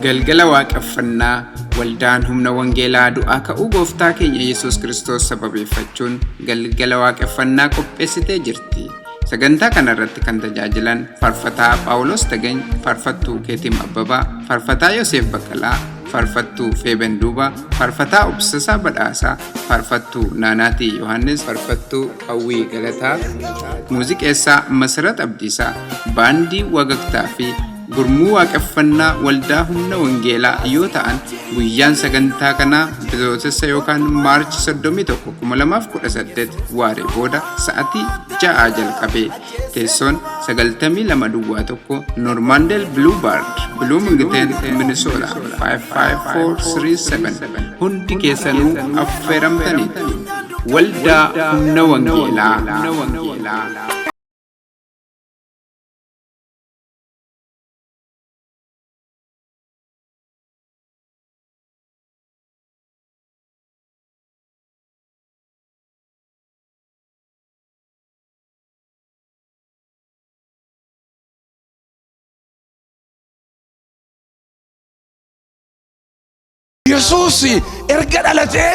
galgala waaqeffannaa waldaan humna wangeelaa du'aa ka'uu gooftaa keenya Yesuus Kiristoos sababeeffachuun galgala waaqeffannaa qopheessitee jirti. Sagantaa kanarratti kan tajaajilan Faarfataa Phaawulos Tagany, Faarfattuu Keetim Abbabaa, Faarfataa Yoosef Baqqalaa, Faarfattuu Feeben Duubaa, Faarfataa Obsisaa Badhaasaa, Faarfattuu Naanaatii Yohaannis, Faarfattuu Hawwii Galataa, Muuziqeessaa Masarat Abdiisaa, Baandii Wagagtaa fi gurmuu waaqeffannaa waldaa humna wangeelaa yoo ta'an guyyaan sagantaa kanaa bitootessa yookaan maarchi 31 2018 waaree booda sa'atii 6 jalqabee teessoon 9221 Normandel Boulevard Bloomington Minnesota 55437 hundi keessanuu affeeramtaniitu. Waldaa humna wangeelaa. Yesuus erga dhalatee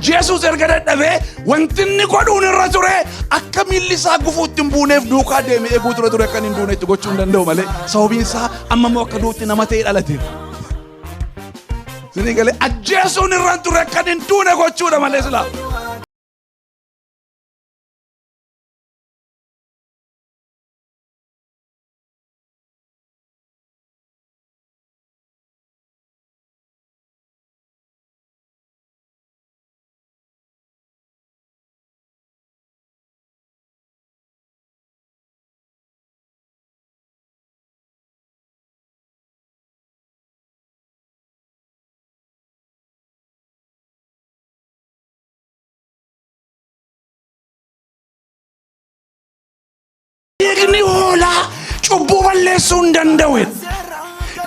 Yesuus erga dadhabee wantinni godhuun irra ture akka miilli isaa gufuutti hin buuneef duukaa deemee eeguu ture akka hin duunetti gochuu hin danda'u malee sababiin isaa amma immoo akka duutti nama ta'ee dhalateef. Sinii galee Yesuun irra ture akka hin duune gochuudha malee silaa. Igni hola cubbuu balleessuu hin danda'u.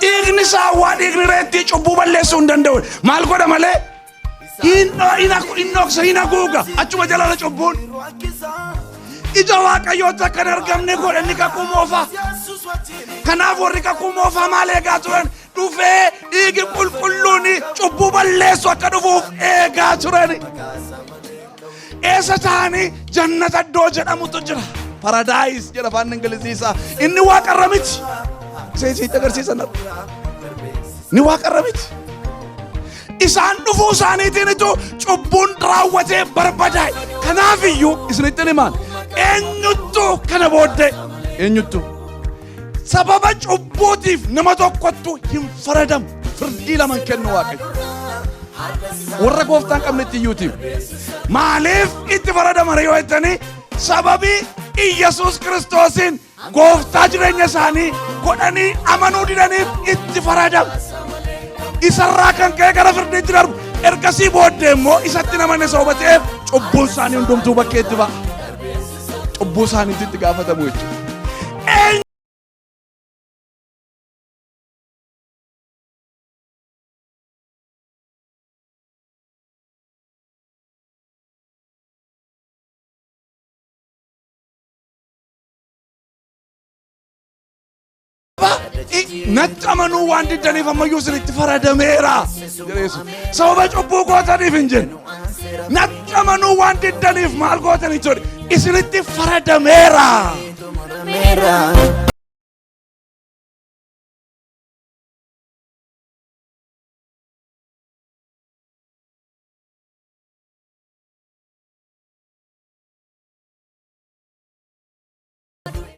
Igni saawwaa igni reetti cubbuu balleessuu hin danda'u. Maal godha malee? Hin haguuga achuma jala cubbuun. Ija Waaqayyoota kan argamne godhanni kakuu moofaa. Kanaaf warri kakuu moofaa maal eegaa turan? Dhufee dhiigi qulqulluun cubbuu balleessu akka dhufuuf eegaa turan. Eessa ta'anii jannata iddoo jedhamutu jira. Paradise jedha afaan Ingiliziisaa. Inni waaqarra miti. Seesitti agarsiisan. Ni waaqarra miti. Isaan dhufuu isaaniitiinitu cubbuun raawwatee barbadaa'e. Kanaaf iyyuu isinitti himaan eenyuttu kana booddee eenyuttu sababa cubbuutiif nama tokkottu hin faradamu. Firdii laman kennu Waaqayyo. Warra gooftaan qabnetti iyyuutiif maaliif itti faradamara yoo jettanii sababii Yesuus Kiristoosin gooftaa jireenya isaanii godhanii amanuu didaniif itti faradam. Isarraa kan ka'e gara firdiitti darbu ergasii booddee immoo isatti namanne sababa ta'eef cubbuun isaanii hundumtuu bakkeetti ba'a. Cubbuu isaaniitti itti gaafatamu jechuudha. Nattamanuu waan diddaniif ammayyuu isinitti faradameera. Sababa cubbuu gootaniif hin jennu. Nattamanuu waan diddaniif maal gootanii jedhu isinitti faradameera.